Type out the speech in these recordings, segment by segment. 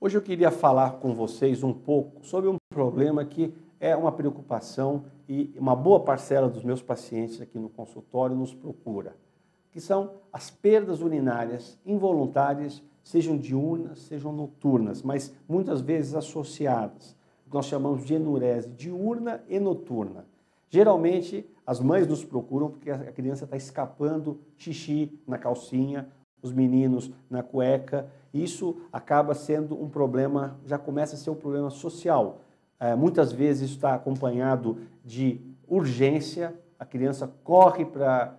Hoje eu queria falar com vocês um pouco sobre um problema que é uma preocupação e uma boa parcela dos meus pacientes aqui no consultório nos procura, que são as perdas urinárias involuntárias, sejam diurnas, sejam noturnas, mas muitas vezes associadas. Nós chamamos de enurese diurna e noturna. Geralmente, as mães nos procuram porque a criança está escapando xixi na calcinha, os meninos na cueca. Isso acaba sendo um problema, já começa a ser um problema social. Muitas vezes isso está acompanhado de urgência, a criança corre para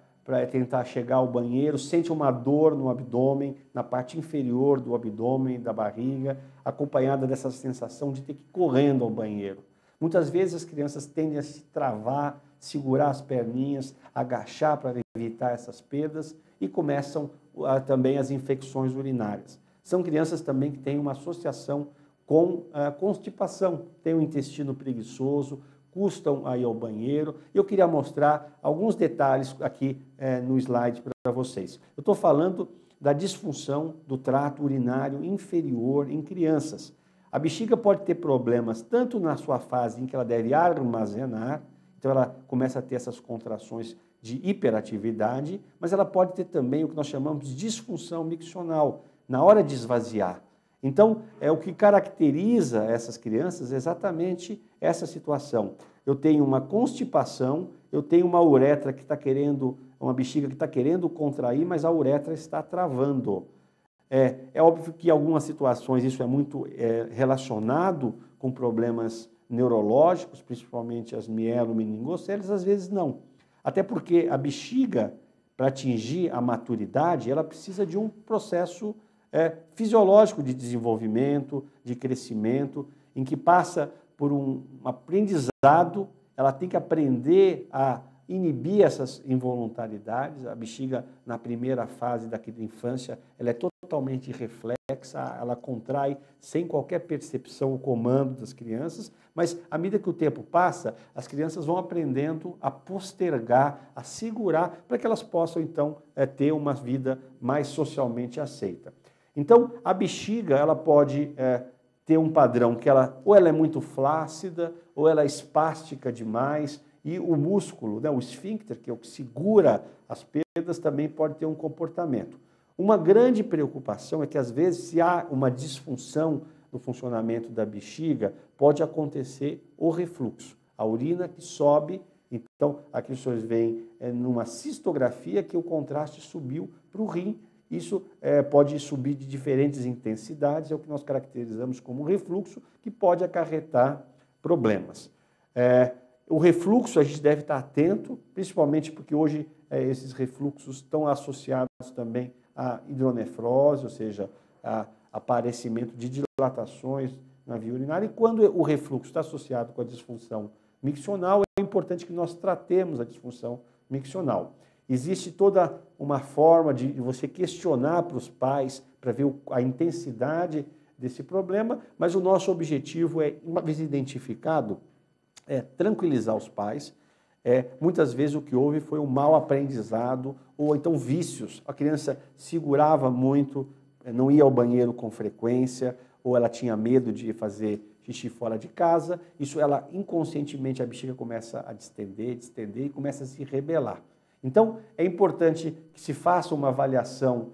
tentar chegar ao banheiro, sente uma dor no abdômen, na parte inferior do abdômen, da barriga, acompanhada dessa sensação de ter que ir correndo ao banheiro. Muitas vezes as crianças tendem a se travar, segurar as perninhas, agachar para evitar essas perdas e começam também as infecções urinárias. São crianças também que têm uma associação com constipação, têm um intestino preguiçoso, custam a ir ao banheiro. Eu queria mostrar alguns detalhes aqui no slide para vocês. Eu estou falando da disfunção do trato urinário inferior em crianças. A bexiga pode ter problemas tanto na sua fase em que ela deve armazenar, então ela começa a ter essas contrações de hiperatividade, mas ela pode ter também o que nós chamamos de disfunção miccional, na hora de esvaziar. Então, o que caracteriza essas crianças é exatamente essa situação. Eu tenho uma constipação, eu tenho uma uretra que está querendo, uma bexiga que está querendo contrair, mas a uretra está travando. É óbvio que em algumas situações isso é muito relacionado com problemas neurológicos, principalmente as mielomeningocélias, às vezes não. Até porque a bexiga, para atingir a maturidade, ela precisa de um processo fisiológico de desenvolvimento, de crescimento, em que passa por um aprendizado, ela tem que aprender a inibir essas involuntaridades. A bexiga, na primeira fase da infância, ela é totalmente reflexa, ela contrai sem qualquer percepção o comando das crianças, mas à medida que o tempo passa, as crianças vão aprendendo a postergar, a segurar, para que elas possam, então, ter uma vida mais socialmente aceita. Então, a bexiga, ela pode ter um padrão que ou ela é muito flácida, ou ela é espástica demais, e o músculo, né, o esfíncter, que é o que segura as perdas, também pode ter um comportamento. Uma grande preocupação é que, às vezes, se há uma disfunção no funcionamento da bexiga, pode acontecer o refluxo. A urina que sobe, então, aqui os senhores veem numa cistografia que o contraste subiu para o rim. Isso pode subir de diferentes intensidades, é o que nós caracterizamos como refluxo, que pode acarretar problemas. O refluxo a gente deve estar atento, principalmente porque hoje esses refluxos estão associados também à hidronefrose, ou seja, a aparecimento de dilatações na via urinária. E quando o refluxo está associado com a disfunção miccional, é importante que nós tratemos a disfunção miccional. Existe toda uma forma de você questionar para os pais, para ver a intensidade desse problema, mas o nosso objetivo uma vez identificado, tranquilizar os pais. Muitas vezes o que houve foi um mau aprendizado ou então vícios. A criança segurava muito, não ia ao banheiro com frequência, ou ela tinha medo de fazer xixi fora de casa. Isso, ela inconscientemente, a bexiga começa a distender e começa a se rebelar. Então, é importante que se faça uma avaliação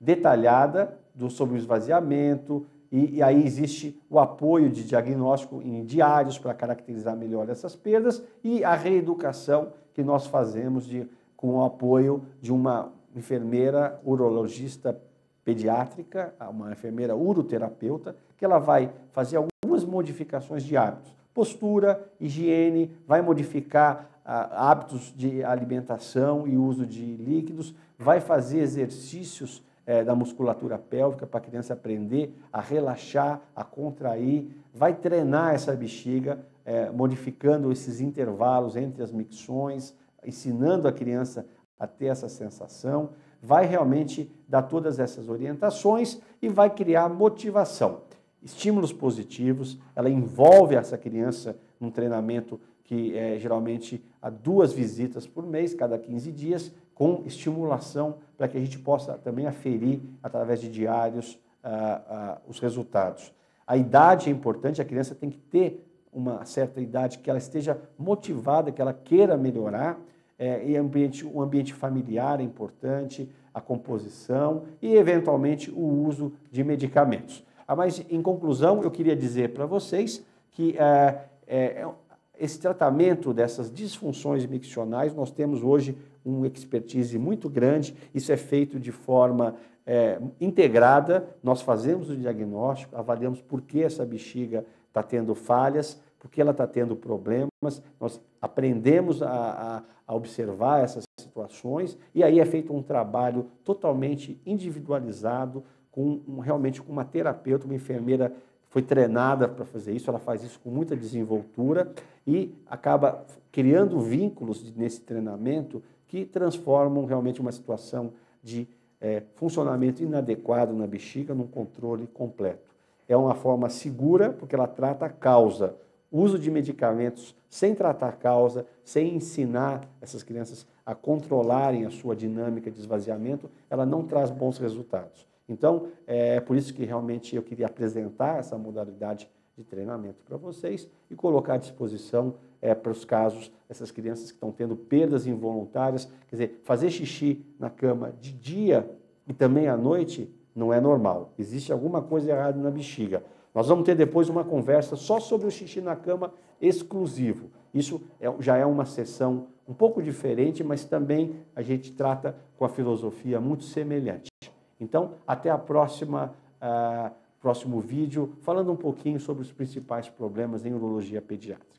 detalhada sobre o esvaziamento, e aí existe o apoio de diagnóstico em diários para caracterizar melhor essas perdas e a reeducação que nós fazemos com o apoio de uma enfermeira urologista pediátrica, uma enfermeira uroterapeuta, que ela vai fazer algumas modificações de hábitos. Postura, higiene, vai modificar hábitos de alimentação e uso de líquidos, vai fazer exercícios da musculatura pélvica para a criança aprender a relaxar, a contrair, vai treinar essa bexiga, modificando esses intervalos entre as micções, ensinando a criança a ter essa sensação, vai realmente dar todas essas orientações e vai criar motivação. Estímulos positivos, ela envolve essa criança num treinamento que geralmente há 2 visitas por mês, cada 15 dias, com estimulação para que a gente possa também aferir, através de diários, os resultados. A idade é importante, a criança tem que ter uma certa idade, que ela esteja motivada, que ela queira melhorar, e o ambiente familiar é importante, a composição e, eventualmente, o uso de medicamentos. Mas, em conclusão, eu queria dizer para vocês que esse tratamento dessas disfunções miccionais, nós temos hoje uma expertise muito grande, isso é feito de forma integrada, nós fazemos o diagnóstico, avaliamos por que essa bexiga está tendo falhas, por que ela está tendo problemas, nós aprendemos a observar essas situações e aí é feito um trabalho totalmente individualizado, realmente com uma terapeuta, uma enfermeira foi treinada para fazer isso, ela faz isso com muita desenvoltura e acaba criando vínculos nesse treinamento que transformam realmente uma situação de funcionamento inadequado na bexiga num controle completo. É uma forma segura porque ela trata a causa. O uso de medicamentos sem tratar a causa, sem ensinar essas crianças a controlarem a sua dinâmica de esvaziamento, ela não traz bons resultados. Então, é por isso que realmente eu queria apresentar essa modalidade de treinamento para vocês e colocar à disposição para os casos, essas crianças que estão tendo perdas involuntárias, quer dizer, fazer xixi na cama de dia e também à noite não é normal. Existe alguma coisa errada na bexiga. Nós vamos ter depois uma conversa só sobre o xixi na cama exclusivo. Isso já é uma sessão um pouco diferente, mas também a gente trata com a filosofia muito semelhante. Então, até a próximo vídeo, falando um pouquinho sobre os principais problemas em urologia pediátrica.